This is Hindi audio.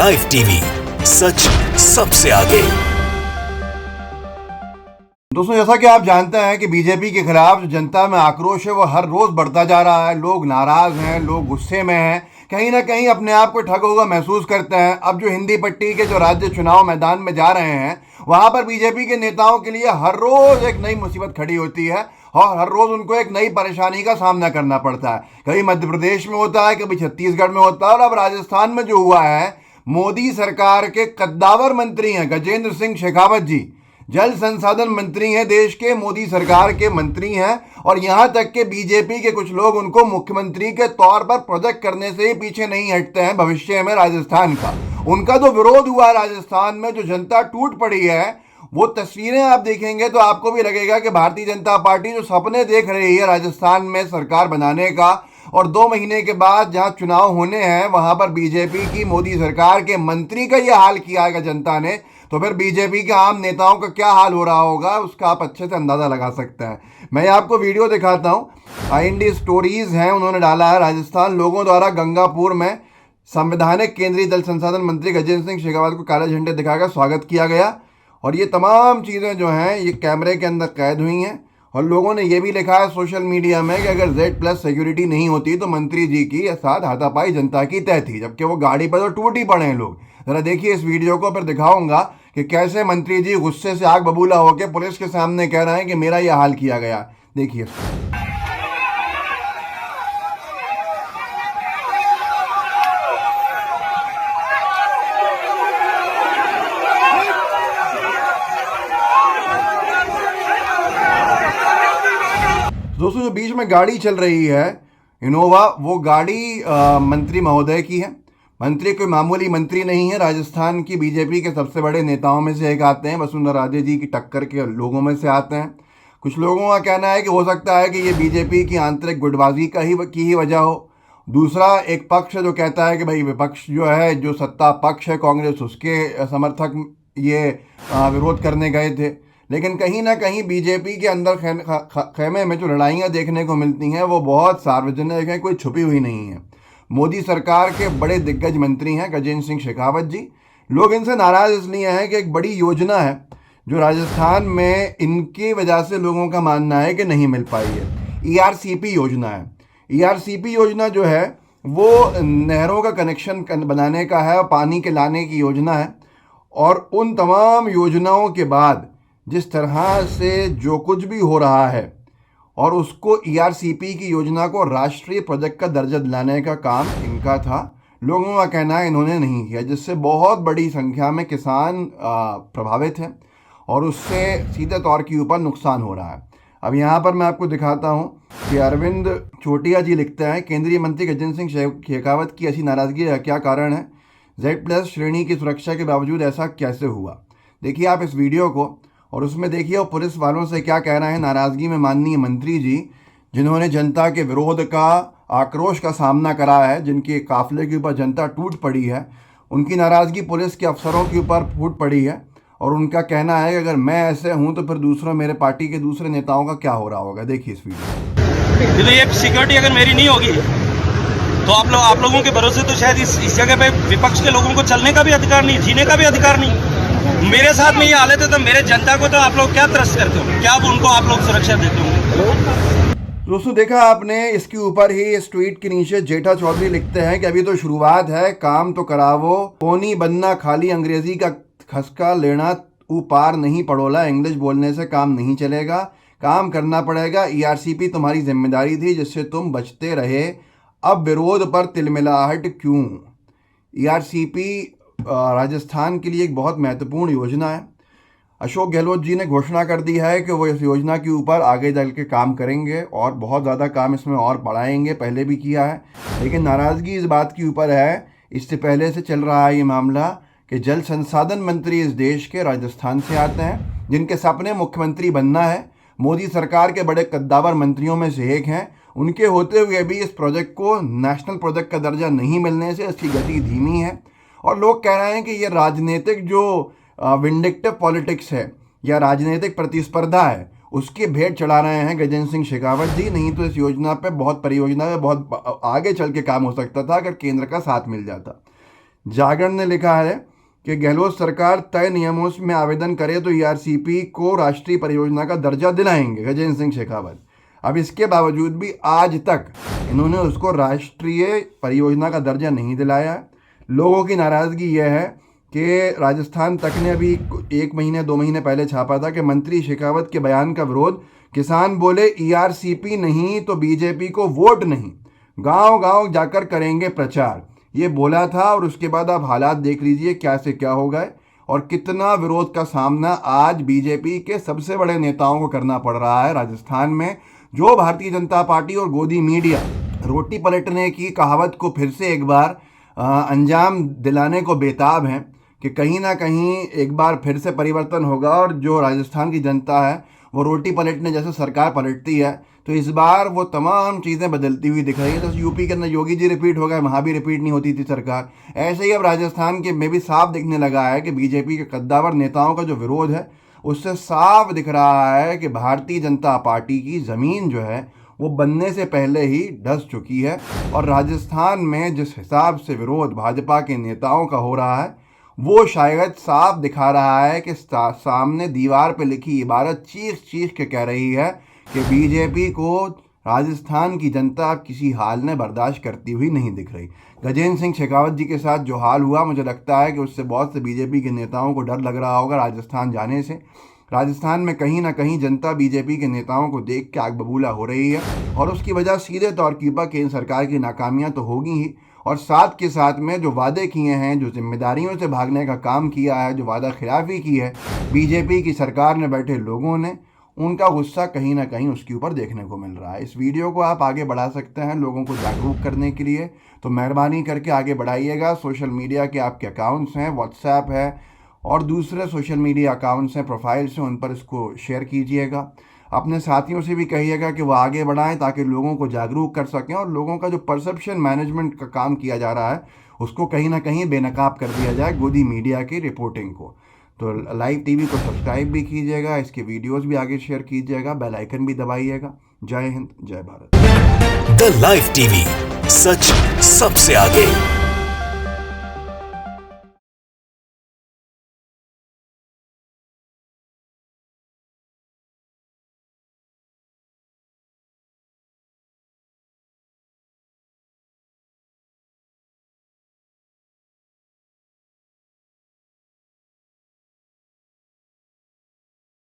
लाइव टीवी, सच सबसे आगे। दोस्तों, जैसा कि आप जानते हैं कि बीजेपी के खिलाफ जो जनता में आक्रोश है वो हर रोज बढ़ता जा रहा है। लोग नाराज हैं, लोग गुस्से में हैं, कहीं ना कहीं अपने आप को ठग हुआ महसूस करते हैं। अब जो हिंदी पट्टी के जो राज्य चुनाव मैदान में जा रहे हैं, वहां पर बीजेपी के नेताओं के लिए हर रोज एक नई मुसीबत खड़ी होती है और हर रोज उनको एक नई परेशानी का सामना करना पड़ता है। कभी मध्य प्रदेश में होता है, कभी छत्तीसगढ़ में होता है, और अब राजस्थान में जो हुआ है, मोदी सरकार के कद्दावर मंत्री हैं गजेंद्र सिंह शेखावत जी, जल संसाधन मंत्री हैं देश के, मोदी सरकार के मंत्री हैं, और यहां तक के बीजेपी के कुछ लोग उनको मुख्यमंत्री के तौर पर प्रोजेक्ट करने से ही पीछे नहीं हटते हैं भविष्य में राजस्थान का। उनका जो विरोध हुआ है राजस्थान में, जो जनता टूट पड़ी है, वो तस्वीरें आप देखेंगे तो आपको भी लगेगा कि भारतीय जनता पार्टी जो सपने देख रही है राजस्थान में सरकार बनाने का, और 2 महीने के बाद जहां चुनाव होने हैं वहां पर बीजेपी की मोदी सरकार के मंत्री का यह हाल किया है जनता ने, तो फिर बीजेपी के आम नेताओं का क्या हाल हो रहा होगा उसका आप अच्छे से अंदाजा लगा सकते हैं। मैं आपको वीडियो दिखाता हूं। IND स्टोरीज हैं, उन्होंने डाला है, राजस्थान लोगों द्वारा गंगापुर में संवैधानिक केंद्रीय जल संसाधन मंत्री गजेंद्र सिंह शेखावत को काले झंडे दिखाकर स्वागत किया गया, और ये तमाम चीज़ें जो हैं ये कैमरे के अंदर कैद हुई हैं। और लोगों ने ये भी लिखा है सोशल मीडिया में कि अगर Z+ सिक्योरिटी नहीं होती तो मंत्री जी की साथ हाथापाई जनता की तय थी, जबकि वो गाड़ी पर तो टूट ही पड़े हैं लोग। जरा देखिए इस वीडियो को, फिर दिखाऊंगा कि कैसे मंत्री जी गुस्से से आग बबूला होकर पुलिस के सामने कह रहे हैं कि मेरा यह हाल किया गया। देखिए दोस्तों, जो बीच में गाड़ी चल रही है इनोवा, वो गाड़ी मंत्री महोदय की है। मंत्री कोई मामूली मंत्री नहीं है, राजस्थान की बीजेपी के सबसे बड़े नेताओं में से एक आते हैं, वसुंधरा राजे जी की टक्कर के लोगों में से आते हैं। कुछ लोगों का कहना है कि हो सकता है कि ये बीजेपी की आंतरिक गुटबाजी की ही वजह हो। दूसरा एक पक्ष जो कहता है कि भाई विपक्ष जो है, जो सत्ता पक्ष है कांग्रेस, उसके समर्थक ये विरोध करने गए थे। लेकिन कहीं ना कहीं बीजेपी के अंदर खेमे में जो लड़ाइयाँ देखने को मिलती हैं वो बहुत सार्वजनिक हैं, कोई छुपी हुई नहीं है। मोदी सरकार के बड़े दिग्गज मंत्री हैं गजेंद्र सिंह शेखावत जी। लोग इनसे नाराज़ इसलिए हैं कि एक बड़ी योजना है जो राजस्थान में इनकी वजह से लोगों का मानना है कि नहीं मिल पाई है। ERCP योजना है। ERCP योजना जो है वो नहरों का कनेक्शन बनाने का है, पानी के लाने की योजना है। और उन तमाम योजनाओं के बाद जिस तरह से जो कुछ भी हो रहा है, और उसको ERCP की योजना को राष्ट्रीय प्रोजेक्ट का दर्जा दिलाने का काम इनका था, लोगों का कहना है इन्होंने नहीं किया, जिससे बहुत बड़ी संख्या में किसान प्रभावित हैं और उससे सीधे तौर के ऊपर नुकसान हो रहा है। अब यहाँ पर मैं आपको दिखाता हूँ कि अरविंद चोटिया जी लिखते हैं, केंद्रीय मंत्री गजेंद्र सिंह शेखावत की ऐसी नाराज़गी का क्या कारण है? Z+ श्रेणी की सुरक्षा के बावजूद ऐसा कैसे हुआ? देखिए आप इस वीडियो को, और उसमें देखिए वो पुलिस वालों से क्या कह रहे हैं नाराज़गी में माननीय मंत्री जी, जिन्होंने जनता के विरोध का, आक्रोश का सामना करा है, जिनके काफिले के ऊपर जनता टूट पड़ी है, उनकी नाराज़गी पुलिस के अफसरों के ऊपर फूट पड़ी है। और उनका कहना है कि अगर मैं ऐसे हूं तो फिर दूसरों, मेरे पार्टी के दूसरे नेताओं का क्या हो रहा होगा। देखिए इस वीडियो। ये सिक्योरिटी अगर मेरी नहीं होगी तो आप लोगों के भरोसे तो शायद इस जगह पे विपक्ष के लोगों को चलने का भी अधिकार नहीं, जीने का भी अधिकार नहीं। मेरे साथ में ये हालत है तो मेरे जनता को तो आप लोग क्या त्रस्त करते हो? क्या उनको आप लोग सुरक्षा देते हो? दोस्तों देखा आपने, इसके ऊपर ही इस ट्वीट के नीचे जेठा चौधरी लिखते हैं कि अभी तो शुरुआत है, काम तो करावो, कोनी बनना, खाली अंग्रेजी का खसका लेना, ऊ पार नहीं पड़ोला, इंग्लिश बोलने से काम नहीं चलेगा, काम करना पड़ेगा। ERCP तुम्हारी जिम्मेदारी थी जिससे तुम बचते रहे, अब विरोध पर तिलमिलाहट क्यों? ERCP राजस्थान के लिए एक बहुत महत्वपूर्ण योजना है। अशोक गहलोत जी ने घोषणा कर दी है कि वो इस योजना के ऊपर आगे चल के काम करेंगे और बहुत ज़्यादा काम इसमें और बढ़ाएंगे, पहले भी किया है। लेकिन नाराज़गी इस बात के ऊपर है, इससे पहले से चल रहा है ये मामला, कि जल संसाधन मंत्री इस देश के राजस्थान से आते हैं, जिनके सपने मुख्यमंत्री बनना है, मोदी सरकार के बड़े कद्दावर मंत्रियों में से एक हैं। उनके होते हुए भी इस प्रोजेक्ट को नेशनल प्रोजेक्ट का दर्जा नहीं मिलने से इसकी गति धीमी है। और लोग कह रहे हैं कि ये राजनीतिक जो विंडिक्टिव पॉलिटिक्स है या राजनीतिक प्रतिस्पर्धा है, उसके भेंट चढ़ा रहे हैं गजेंद्र सिंह शेखावत जी। नहीं तो इस योजना पे, बहुत परियोजना पे बहुत आगे चल के काम हो सकता था अगर केंद्र का साथ मिल जाता। जागरण ने लिखा है कि गहलोत सरकार तय नियमों में आवेदन करे तो ईआरसीपी को राष्ट्रीय परियोजना का दर्जा दिलाएंगे, गजेंद्र सिंह शेखावत। अब इसके बावजूद भी आज तक इन्होंने उसको राष्ट्रीय परियोजना का दर्जा नहीं दिलाया। लोगों की नाराज़गी यह है कि राजस्थान तक ने अभी 1 महीने 2 महीने पहले छापा था कि मंत्री शेखावत के बयान का विरोध, किसान बोले ईआरसीपी नहीं तो बीजेपी को वोट नहीं, गांव गांव जाकर करेंगे प्रचार, ये बोला था। और उसके बाद आप हालात देख लीजिए क्या से क्या हो गए और कितना विरोध का सामना आज बीजेपी के सबसे बड़े नेताओं को करना पड़ रहा है राजस्थान में। जो भारतीय जनता पार्टी और गोदी मीडिया रोटी पलटने की कहावत को फिर से एक बार अंजाम दिलाने को बेताब हैं कि कहीं ना कहीं एक बार फिर से परिवर्तन होगा और जो राजस्थान की जनता है वो रोटी पलटने जैसे सरकार पलटती है तो इस बार वो तमाम चीज़ें बदलती हुई दिख रही है। तो यूपी के अंदर योगी जी रिपीट हो गए, वहाँ भी रिपीट नहीं होती थी सरकार। ऐसे ही अब राजस्थान के में भी साफ दिखने लगा है कि बीजेपी के कद्दावर नेताओं का जो विरोध है उससे साफ दिख रहा है कि भारतीय जनता पार्टी की ज़मीन जो है वो बनने से पहले ही धंस चुकी है। और राजस्थान में जिस हिसाब से विरोध भाजपा के नेताओं का हो रहा है वो शायद साफ दिखा रहा है कि सामने दीवार पे लिखी इबारत चीख चीख के कह रही है कि बीजेपी को राजस्थान की जनता अब किसी हाल में बर्दाश्त करती हुई नहीं दिख रही। गजेंद्र सिंह शेखावत जी के साथ जो हाल हुआ, मुझे लगता है कि उससे बहुत से बीजेपी के नेताओं को डर लग रहा होगा राजस्थान जाने से। राजस्थान में कहीं ना कहीं जनता बीजेपी के नेताओं को देख के आग बबूला हो रही है और उसकी वजह सीधे तौर पर केंद्र सरकार की नाकामियां तो होगी ही और साथ के साथ में जो वादे किए हैं, जो जिम्मेदारियों से भागने का काम किया है, जो वादा खिलाफी की है बीजेपी की सरकार ने बैठे लोगों ने, उनका गुस्सा कहीं ना कहीं उसके ऊपर देखने को मिल रहा है। इस वीडियो को आप आगे बढ़ा सकते हैं लोगों को जागरूक करने के लिए, तो मेहरबानी करके आगे बढ़ाइएगा। सोशल मीडिया के आपके अकाउंट्स हैं, व्हाट्सएप है और दूसरे सोशल मीडिया अकाउंट्स हैं, प्रोफाइल्स हैं, उन पर इसको शेयर कीजिएगा। अपने साथियों से भी कहिएगा कि वो आगे बढ़ाएं ताकि लोगों को जागरूक कर सकें और लोगों का जो परसेप्शन मैनेजमेंट का काम किया जा रहा है उसको कहीं ना कहीं बेनकाब कर दिया जाए गोदी मीडिया की रिपोर्टिंग को। तो लाइव टीवी को सब्सक्राइब भी कीजिएगा, इसके वीडियोस भी आगे शेयर कीजिएगा, बेल आइकन भी दबाइएगा। जय हिंद, जय भारत। द लाइव टीवी, सच सबसे आगे।